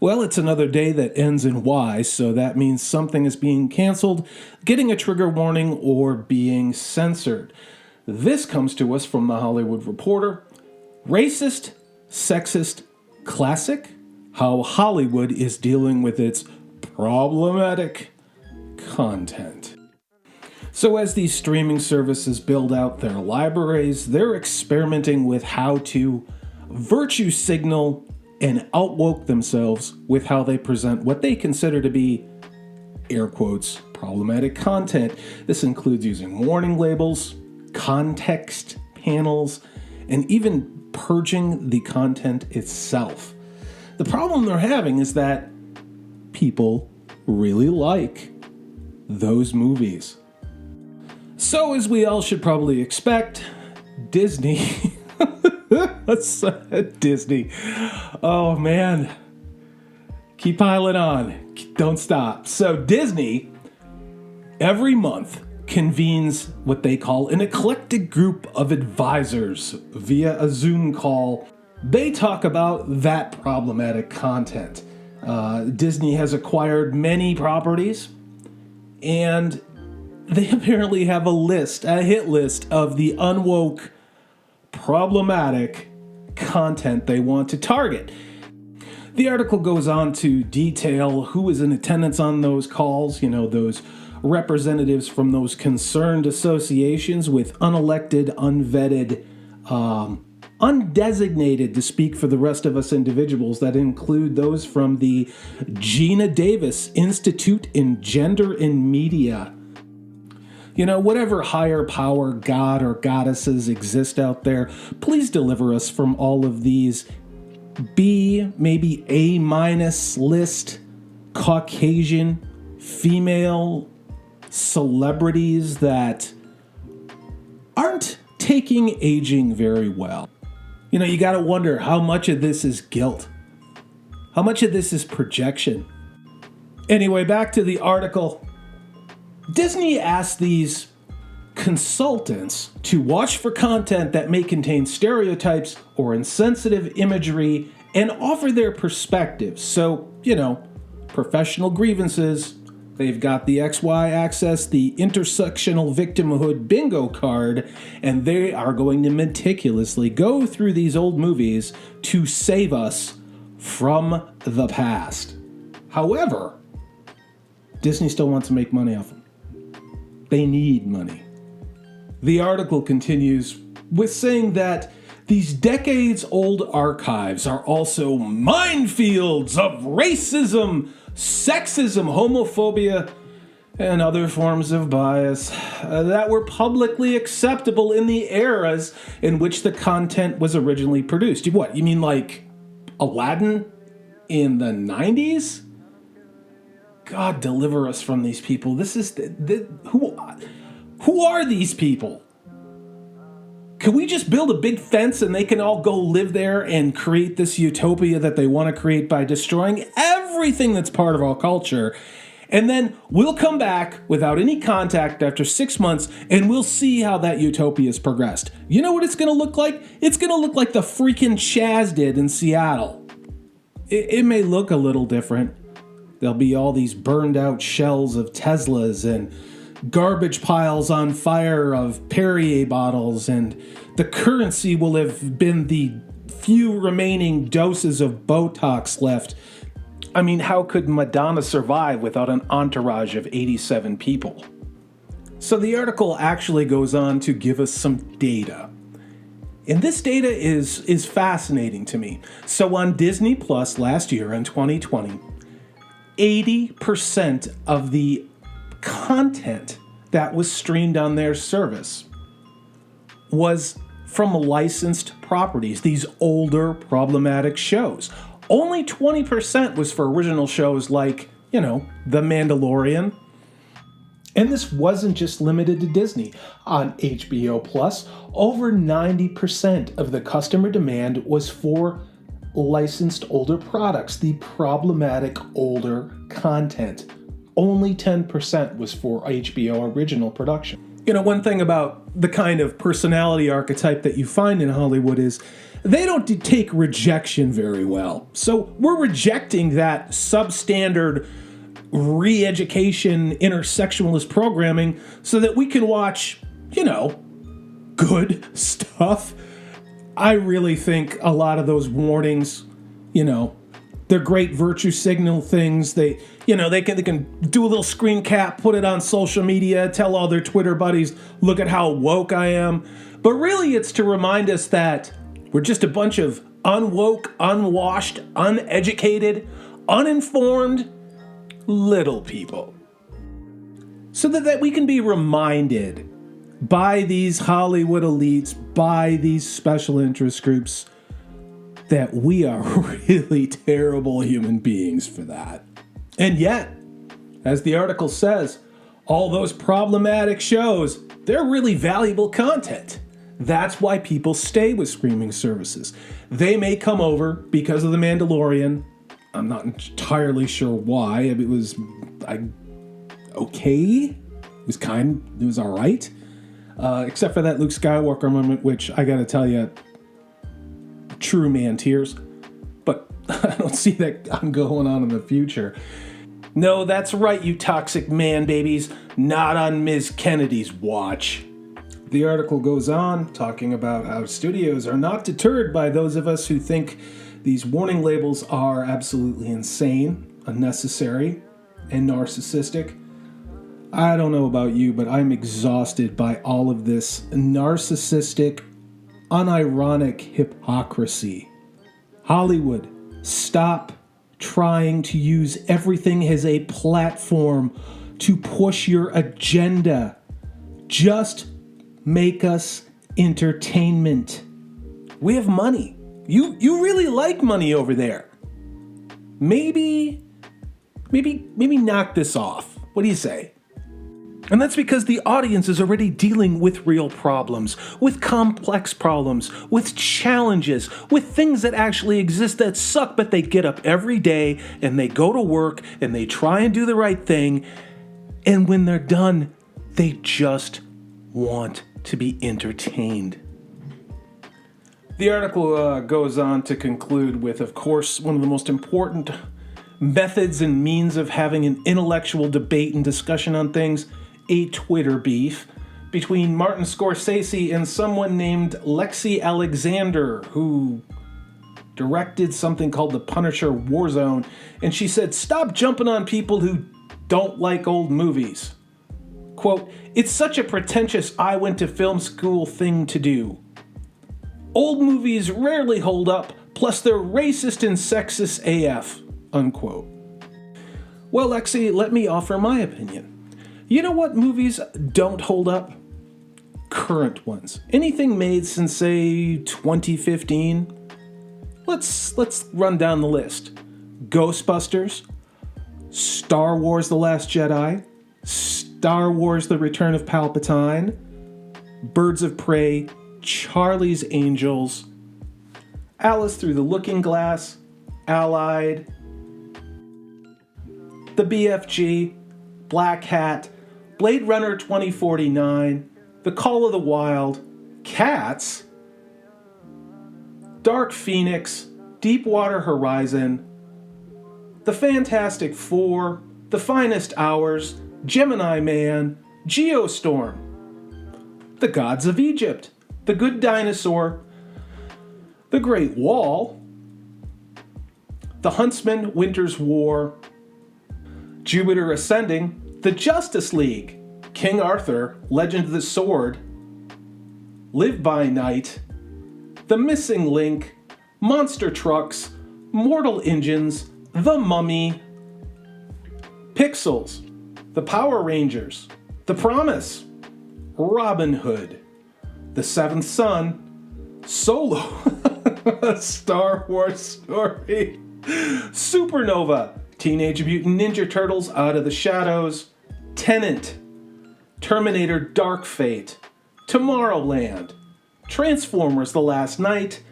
Well, it's another day that ends in Y, so that means something is being canceled, getting a trigger warning, or being censored. This comes to us from The Hollywood Reporter. Racist, sexist, classic? How Hollywood is dealing with its problematic content. So as these streaming services build out their libraries, they're experimenting with how to virtue signal and outwoke themselves with how they present what they consider to be, air quotes, problematic content. This includes using warning labels, context panels, and even purging the content itself. The problem they're having is that people really like those movies. So, as we all should probably expect, Disney. Disney. Oh, man. Keep piling on. Don't stop. So, Disney, every month, convenes what they call an eclectic group of advisors via a Zoom call. They talk about that problematic content. Disney has acquired many properties, and they apparently have a hit list of the unwoke, problematic content they want to target. The article goes on to detail who is in attendance on those calls, those representatives from those concerned associations with unelected, unvetted, undesignated to speak for the rest of us individuals that include those from the Gina Davis Institute in Gender in Media. Whatever higher power, god or goddesses exist out there, please deliver us from all of these B, maybe A- list, Caucasian, female celebrities that aren't taking aging very well. You gotta wonder how much of this is guilt. How much of this is projection? Anyway, back to the article. Disney asked these consultants to watch for content that may contain stereotypes or insensitive imagery and offer their perspectives. So, professional grievances. They've got the XY axis, the intersectional victimhood bingo card, and they are going to meticulously go through these old movies to save us from the past. However, Disney still wants to make money off them. They need money. The article continues with saying that these decades-old archives are also minefields of racism, sexism, homophobia, and other forms of bias that were publicly acceptable in the eras in which the content was originally produced. What, you mean like Aladdin in the 90s? God deliver us from these people. This is who are these people? Can we just build a big fence and they can all go live there and create this utopia that they want to create by destroying everything that's part of our culture? And then we'll come back without any contact after 6 months and we'll see how that utopia has progressed. You know what it's going to look like? It's going to look like the freaking Chaz did in Seattle. It may look a little different. There'll be all these burned out shells of Teslas and garbage piles on fire of Perrier bottles, and the currency will have been the few remaining doses of Botox left. I mean, how could Madonna survive without an entourage of 87 people? So the article actually goes on to give us some data. And this data is fascinating to me. So on Disney Plus last year in 2020, 80% of the content that was streamed on their service was from licensed properties, these older problematic shows. Only 20% was for original shows like, The Mandalorian. And this wasn't just limited to Disney. On HBO Plus, over 90% of the customer demand was for licensed older products, the problematic older content. Only 10% was for HBO original production. One thing about the kind of personality archetype that you find in Hollywood is they don't take rejection very well. So we're rejecting that substandard re-education intersectionalist programming so that we can watch, good stuff. I really think a lot of those warnings, they're great virtue signal things. They can do a little screen cap, put it on social media, tell all their Twitter buddies, look at how woke I am. But really it's to remind us that we're just a bunch of unwoke, unwashed, uneducated, uninformed little people. So that we can be reminded by these Hollywood elites, by these special interest groups, that we are really terrible human beings for that. And yet, as the article says, all those problematic shows, they're really valuable content. That's why people stay with streaming services. They may come over because of The Mandalorian. I'm not entirely sure why. It was okay. It was all right. Except for that Luke Skywalker moment, which I gotta tell you, true man tears. But I don't see that going on in the future. No, that's right, you toxic man babies. Not on Ms. Kennedy's watch. The article goes on talking about how studios are not deterred by those of us who think these warning labels are absolutely insane, unnecessary, and narcissistic. I don't know about you, but I'm exhausted by all of this narcissistic, unironic hypocrisy. Hollywood, stop trying to use everything as a platform to push your agenda. Just make us entertainment. We have money. You really like money over there. Maybe knock this off. What do you say? And that's because the audience is already dealing with real problems, with complex problems, with challenges, with things that actually exist that suck, but they get up every day and they go to work and they try and do the right thing. And when they're done, they just want to be entertained. The article goes on to conclude with, of course, one of the most important methods and means of having an intellectual debate and discussion on things, a Twitter beef between Martin Scorsese and someone named Lexi Alexander, who directed something called The Punisher Warzone, and she said, "Stop jumping on people who don't like old movies." Quote, "It's such a pretentious I went to film school thing to do. Old movies rarely hold up, plus they're racist and sexist AF." Unquote. Well, Lexi, let me offer my opinion. You know what movies don't hold up? Current ones. Anything made since, say, 2015? Let's run down the list. Ghostbusters, Star Wars The Last Jedi, Star Wars The Return of Palpatine, Birds of Prey, Charlie's Angels, Alice Through the Looking Glass, Allied, The BFG, Black Hat, Blade Runner 2049, The Call of the Wild, Cats, Dark Phoenix, Deepwater Horizon, The Fantastic Four, The Finest Hours, Gemini Man, Geostorm, The Gods of Egypt, The Good Dinosaur, The Great Wall, The Huntsman, Winter's War, Jupiter Ascending, The Justice League, King Arthur, Legend of the Sword, Live by Night, The Missing Link, Monster Trucks, Mortal Engines, The Mummy, Pixels, The Power Rangers, The Promise, Robin Hood, The Seventh Son, Solo, A Star Wars Story, Supernova, Teenage Mutant Ninja Turtles Out of the Shadows, Tenet, Terminator Dark Fate, Tomorrowland, Transformers The Last Night,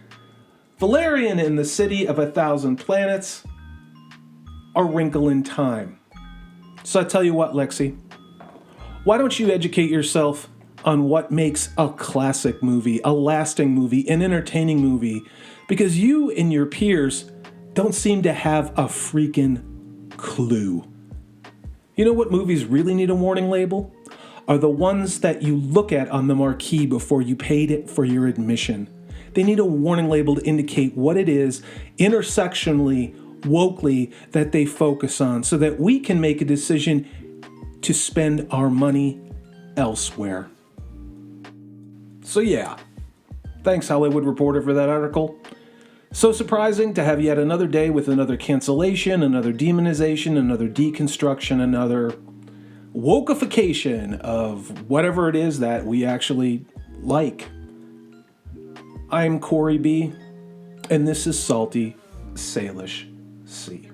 Valerian and the City of 1,000 Planets, A Wrinkle in Time. So I tell you what, Lexi, why don't you educate yourself on what makes a classic movie, a lasting movie, an entertaining movie, because you and your peers don't seem to have a freaking clue. You know what movies really need a warning label? Are the ones that you look at on the marquee before you paid it for your admission. They need a warning label to indicate what it is intersectionally, wokely, that they focus on so that we can make a decision to spend our money elsewhere. So yeah, thanks Hollywood Reporter for that article. So surprising to have yet another day with another cancellation, another demonization, another deconstruction, another wokeification of whatever it is that we actually like. I'm Corey B, and this is Salty Salish Sea.